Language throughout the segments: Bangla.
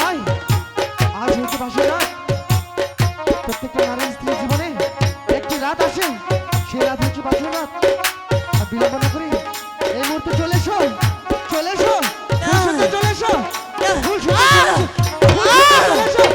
ভাই, আজ হচ্ছে বাসর রাত। প্রত্যেকটা নারীর স্ত্রীর জীবনে একটি রাত আসে, সেই রাত হচ্ছে বাসর রাত। আর বিলম্ব না করে এই মুহূর্তে চলে এসো, চলে এসো, ফুলসজ্জা চলে এসো, ফুলসজ্জা চলে এসো, ফুলসজ্জা চলে এসো।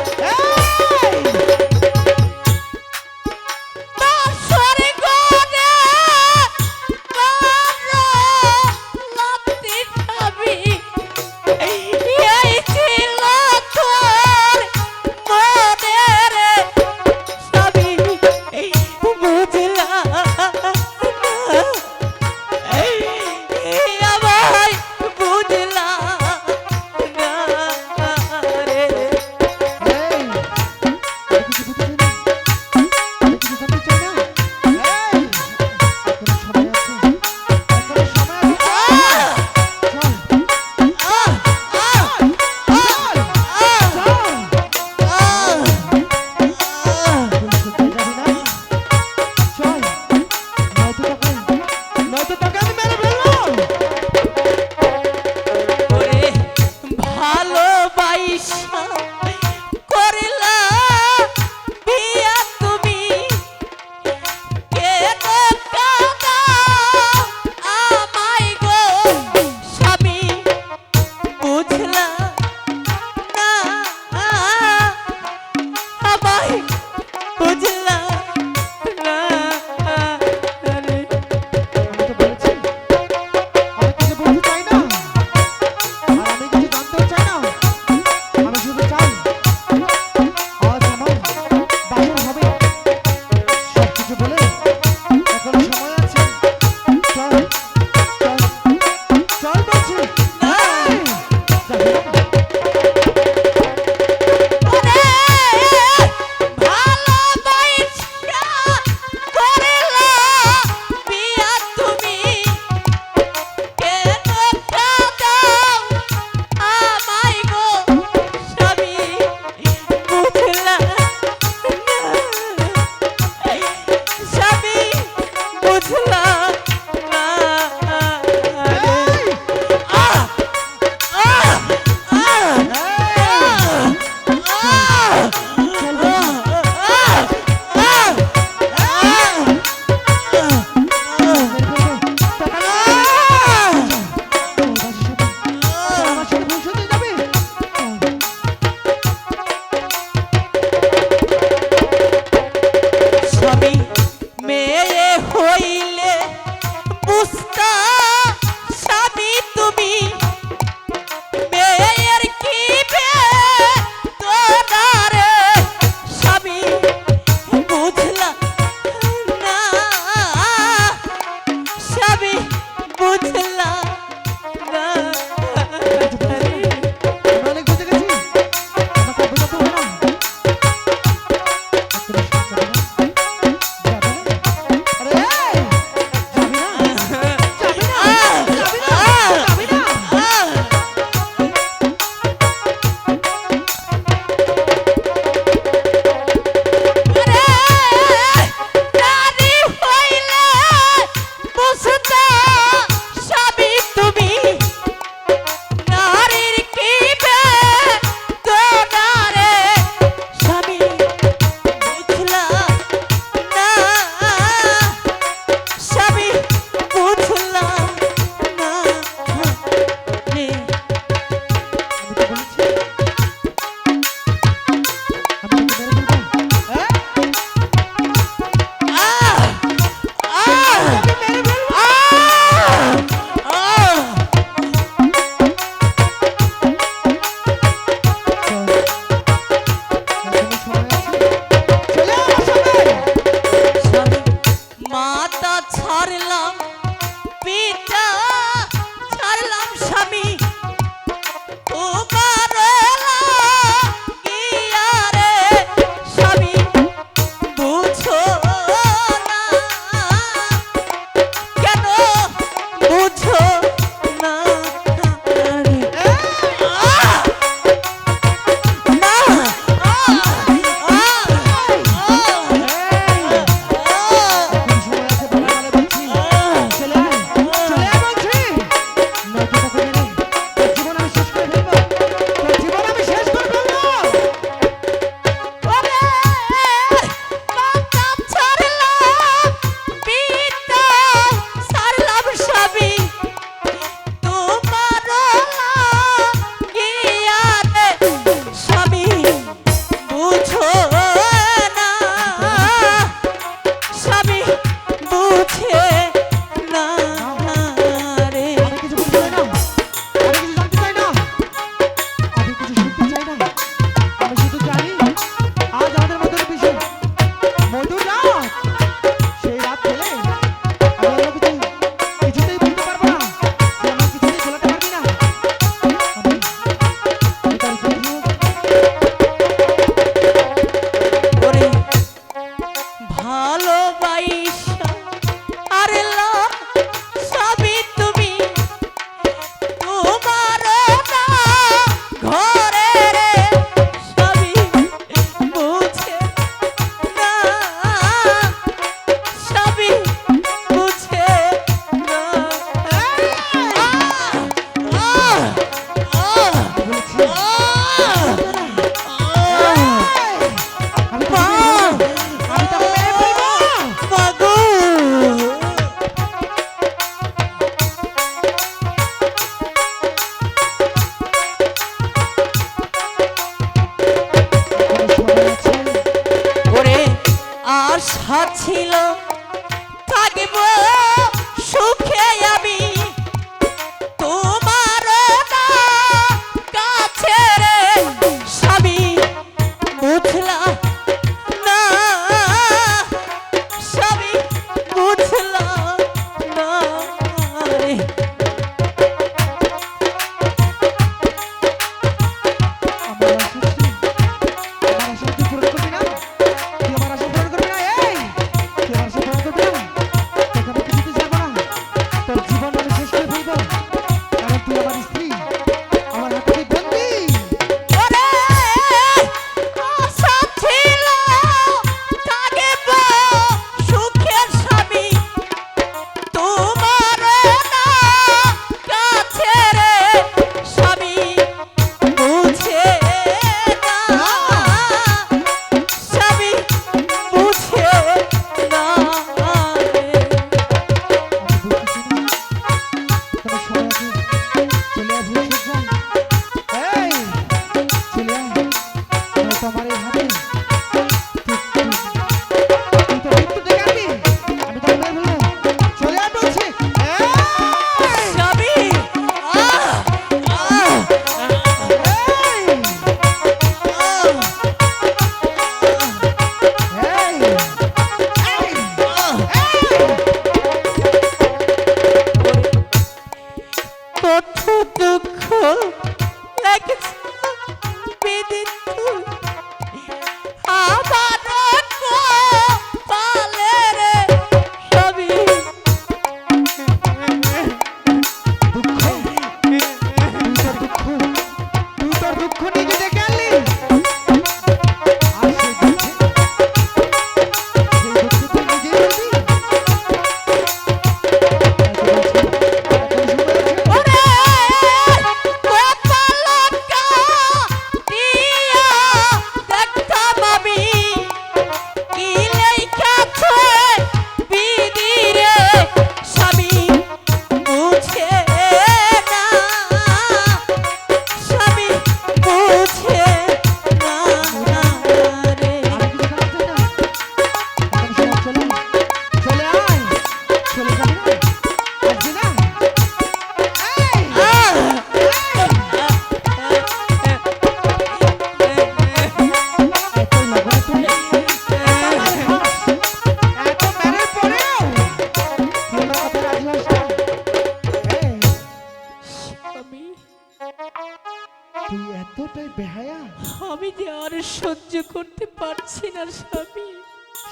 আমি যে আর সহ্য করতে পারছি না স্বামী,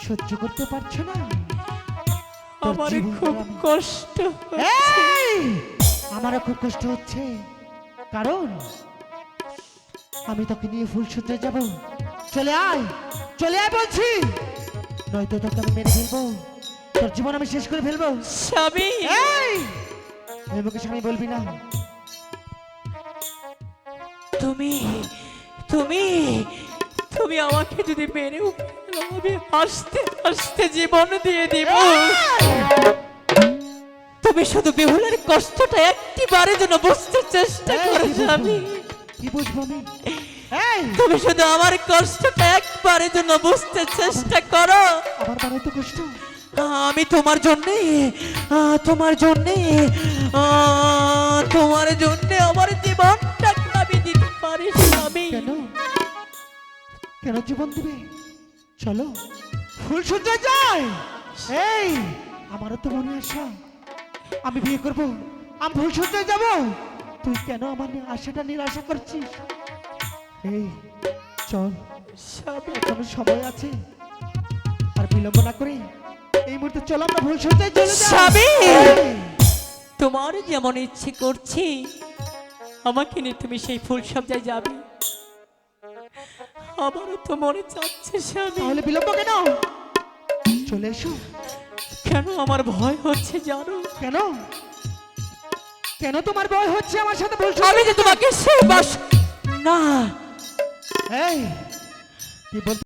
সহ্য করতে পারছো না? তোর আমার জীবন খুব আমি- কষ্ট হচ্ছে। এই! আমারও খুব কষ্ট হচ্ছে, কারণ আমি তোকে নিয়ে ফুলসজ্জা যাব। চলে আয়, চলে আয় বলছি, নয়তো তোকে আমি মেরে ফেলবো, তোর জীবন আমি শেষ করে ফেলবো। স্বামী, এই! এই মুখে স্বামী বলবি না। তুমি তুমি তুমি আমাকে যদি মেরেও ফেলো, আমি হাসতে হাসতে জীবন দিয়ে দিব। তুমি শুধু বেহুলার কষ্টটা একটিবারের জন্য বুঝতে চেষ্টা এই, করো কি বুঝবো? স্বামী। কি বুঝবো আমি? এই! তুমি শুধু আমার কষ্টটা একবারের জন্য বুঝতে চেষ্টা করো। আমার বাড়ি তো কষ্ট। আমি তোমার জন্যে তোমার জন্যে তোমার জন্যে আমার জীবনটা আমি দিতে পারি স্বামী। কেন? কেন জীবন দিবে? চলো ফুলসজ্জা যাই। এই! আমারও তো মনে আশা, আমি বিয়ে করব, আমি ফুলসজ্জায় যাব। তুই কেন আমার আশাটা নিরাশা করছিস? এই চল, স্বামী, এখনো সময় আছে, আর বিলম্ব না করে এই মুহূর্তে চল আমরা ফুলসজ্জায় চলে যাই। স্বামী! এই! তোমার যেমন ইচ্ছে করছি আমাকে নিয়ে তুমি সেই ফুল সজ্জায় যাবে, আমারও তো মনে চাচ্ছে স্বামী। তাহলে বিলম্ব কেন? চলে এসো। কেন আমার ভয় হচ্ছে জানো? কেন? কেন তোমার ভয় হচ্ছে আমার সাথে আমি ফুলসজ্জা? যে তোমাকে সেই বাস না। এই! কি বল